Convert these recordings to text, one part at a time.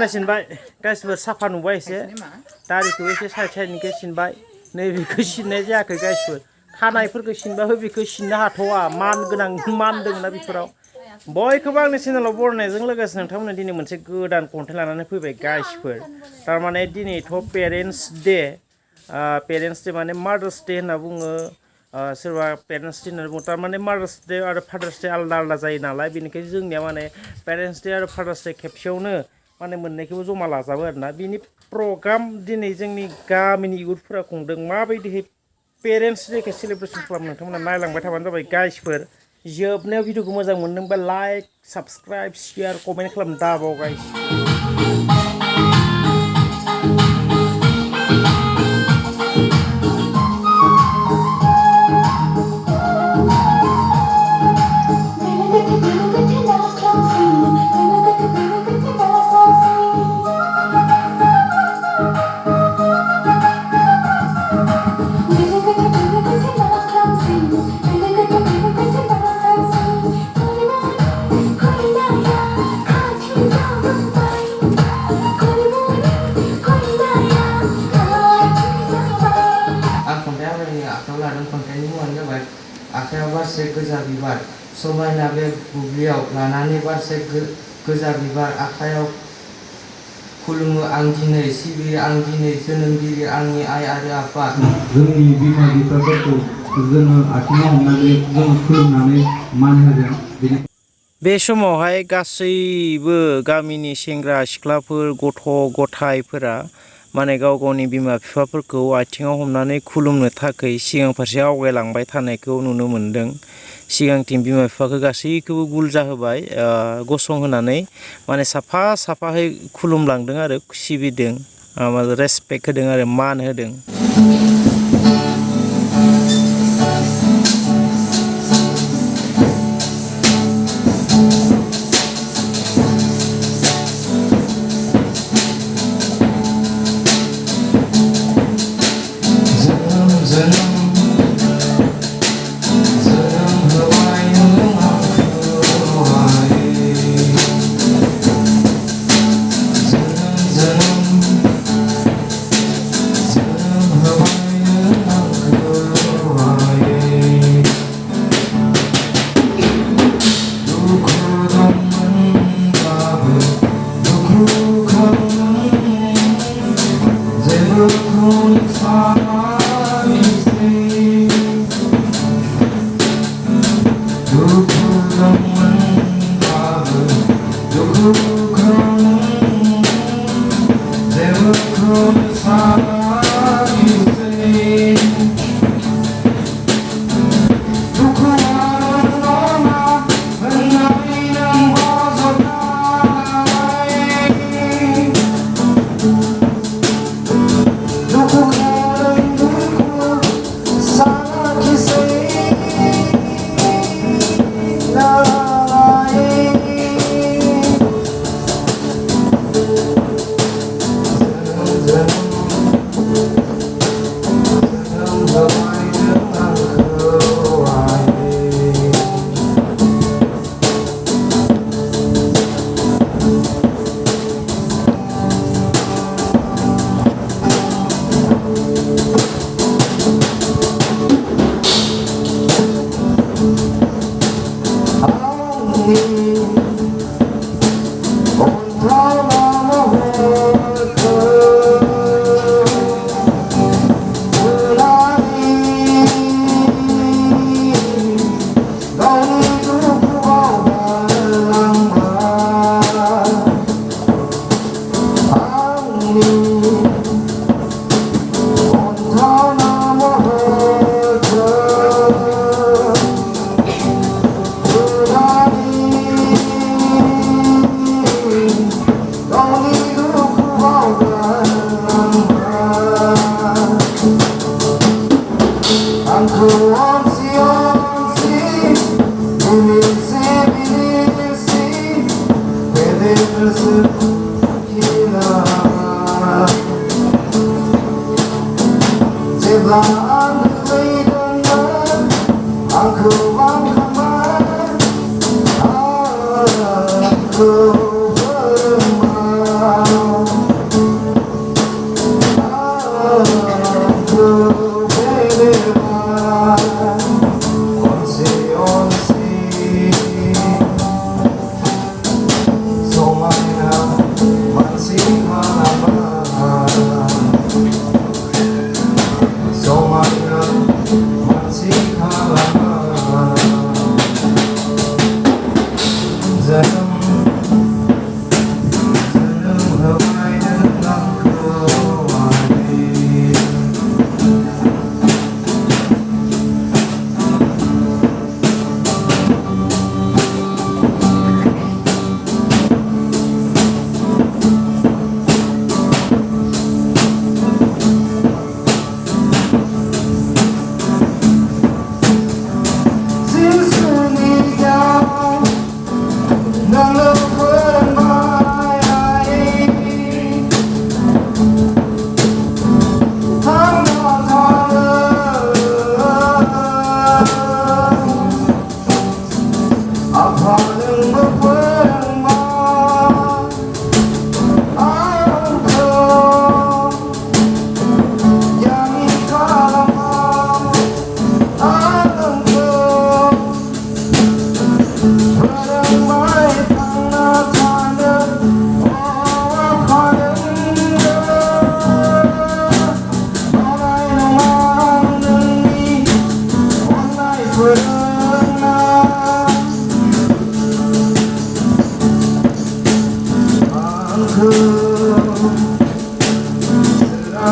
खानाय सिनबाय गासिबो साफा नुबाय एसे दारिखौ एसे साइड-साइडनिखौ सिनबाय नैबेखौ सिननाय जायाखै गासिबो खानायफोरखौ सिनबाबो बेखौ सिननो हाथ'वा मान गोनां मान दंना बेफोराव बयखौबो आंनि चेनेलाव बरायनायजों लोगोसे नोंथांमोना दिनै मोनसे गोदान कन्टेन्ट लानानै फैबाय गाइसफोर थारमाने दिनैथ' पेरेन्टस डे माने मादार्स डे होनना बुङो सोरबा पेरेन्टस डे होनना बुङो थारमाने मादार्स डे आरो फादार्स डे आलादा जायो नालाय बेनिखायनो जोंनिया माने पेरेन्टस डे आरो फादार्स डे खेबसेयावनो माने मोननैखौबो जमा लाजाबो आरोना बिनि प्रग्राम दिनै जोंनि गामिनि इयुथफोरा खुंदों माबायदिहै पेरेन्टस डेखौ सेलिब्रेसन खालामो नोंथांमोना नायलांबाय थाबानो जाबाय गाइसफोर जोबनायाव भिडिअखौ मोजां मोनदोंबा लाइक साबस्क्राइब शेयार कमेन्ट खालामनो दाबाव गाइस आखायाव बारसे गोजा बिबार समायना बे बुब्लियाव लानानै बारसे गोजा बिबार आखायाव खुलुमो आं दिनै सिबियो आं दिनै जोनोमगिरि आंनि आइ आरो आफा जोंनि बिमा बिफाफोरखौ जोङो आथिङाव हमनानै जों खुलुमनानै मान होगोन बे समावहाय गासैबो गामिनि सेंग्रा सिख्लाफोर गथ' गथायफोरा माने गाव गावनि बिमा बिफाफोरखौ आथिङाव हमनानै खुलुमनो थाखाय सिगां फारसे आवगायलांबाय थानायखौ नुनो मोन्दों सिगांथिं बिमा बिफाखौ गासैखौबो गुल जाहोबाय गसंहोनानै माने साफा साफाहै खुलुमलांदों आरो सिबिदों रेसपेक्ट होदों आरो मान होदों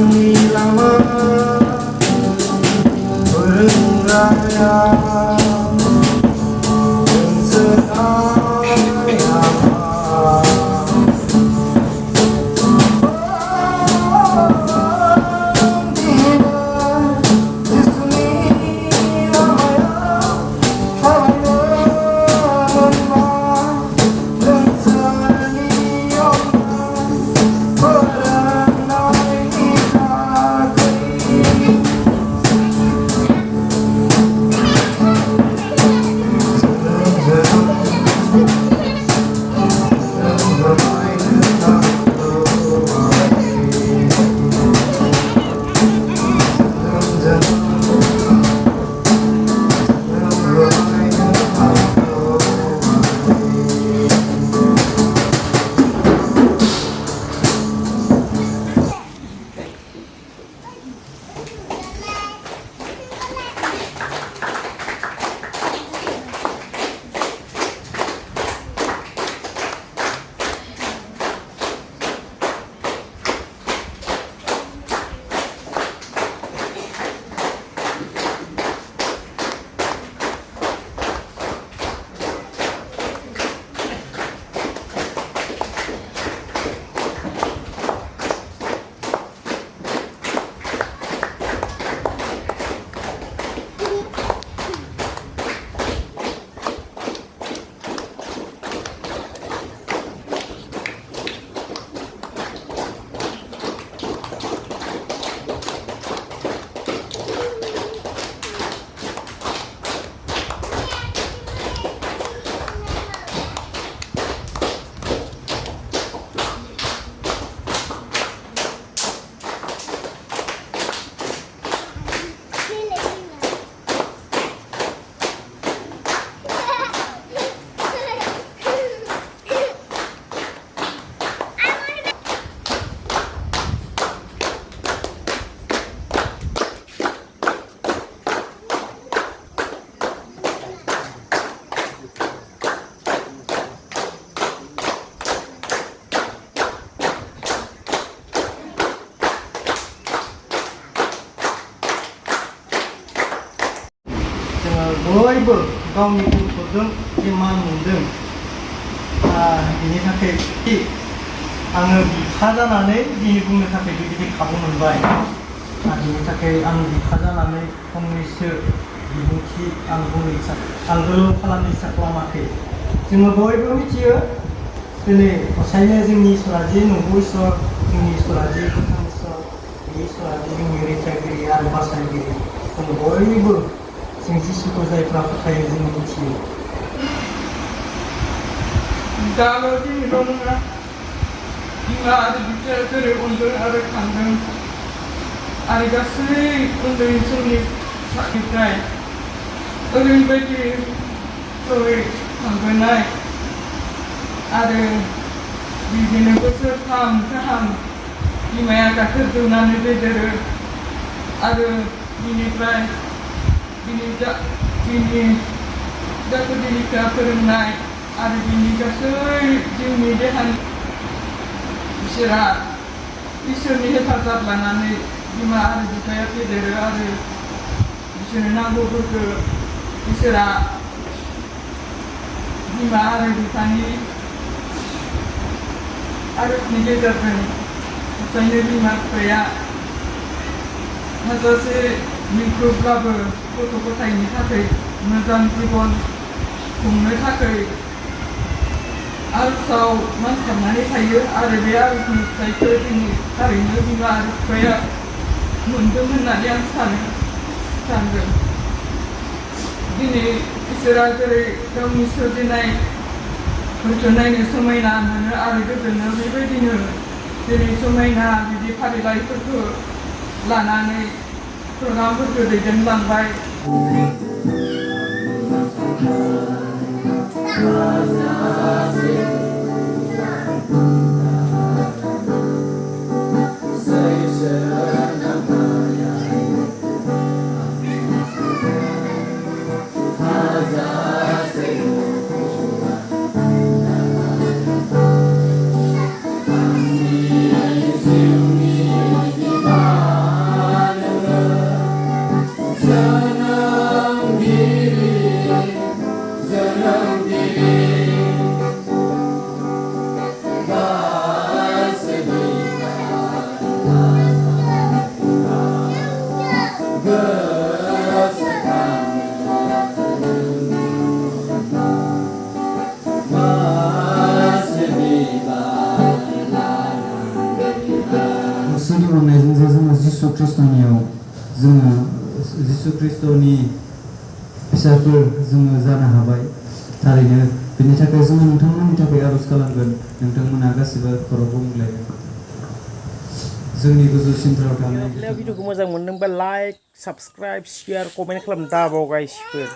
Ani lama Berengaya बयबो गावनि गथ'जों जे मान मोनदों बिनि थाखाय आङो बिफा जानानै दिनै बुंनो थाखाय बेबायदि खाबु मोनबाय बिनि थाखाय आं बिफा जानानै फंनैसो बिबुंथि आं बुंनो इच्ছা आं गोलाव खालामनो इच्ছা खालामाखै जोङो बयबो मिथियो दिनै गसाइनो जोंनि इसोरा जे नंगौ इसोर जोंनि इसोरा जे गोथां इसोर बे इसोरा जे जोंनि रैखागिरि आरो बासायगिरि जों बयबो जों जिसुखौ जायफ्रा फोथायो जों मिथियो दाल' दिनैल' नङा बिमा आरो बिफाया जेरै अनदों आरो खांदों आरो गासै उन्दै समनि सानिफ्राय ओरैबायदि खांबोनाय आरो बिदिनो बोसोरथाम गाहाम बिमाया गाइखेर दौनानै फेदेरो आरो बिनिफ्राय बिनि गथ'दिनिखौ फोरोंनाय आरो बिनि गासै जिउनि देहानि बिसोरहा इसोरनि हेफाजाब लानानै बिमा आरो बिफाया फेदेरो आरो बिसोरनो नांगौफोरखौ इसोरा बिमा आरो बिफानि आरजनि गेजेरजों जायनो बिमा बिफाया हाजासे मुखुबब्लाबो गथ' गथायनि थाखाय मोजां जिबन खुंनो थाखाय आरजआव नांथाबनानै थायो आरो बे आरजनि फिथाइखौ दिनै थारैनो बिमा आरो बिफाया मोनदों होननानै आं सानगोन दिनै इसोरा जेरै गावनि सोरजिनायफोरखौ नायनो समायना मोनो आरो गोजोनो बेबायदिनो दिनै समायना बिदि फारिलाइफोरखौ लानानै प्रग्रामफोरखौ दैदेनलांबाय जिसु ख्रिस्टनियाव जोङो जिसु ख्रिस्टनि फिसाफोर जोङो जानो हाबाय थारैनो बेनि थाखाय जोङो नोंथांमोननि थाखाय आरज खालामगोन नोंथांमोना गासिबो खर'खौ बुंलायगोन जोंनि गोजौसिनफोराव थानाय भिडिअखौ मोजां मोनदोंबा लाइक साबस्क्राइब शेयार कमेन्ट खालामनो दाबाव गाइसफोर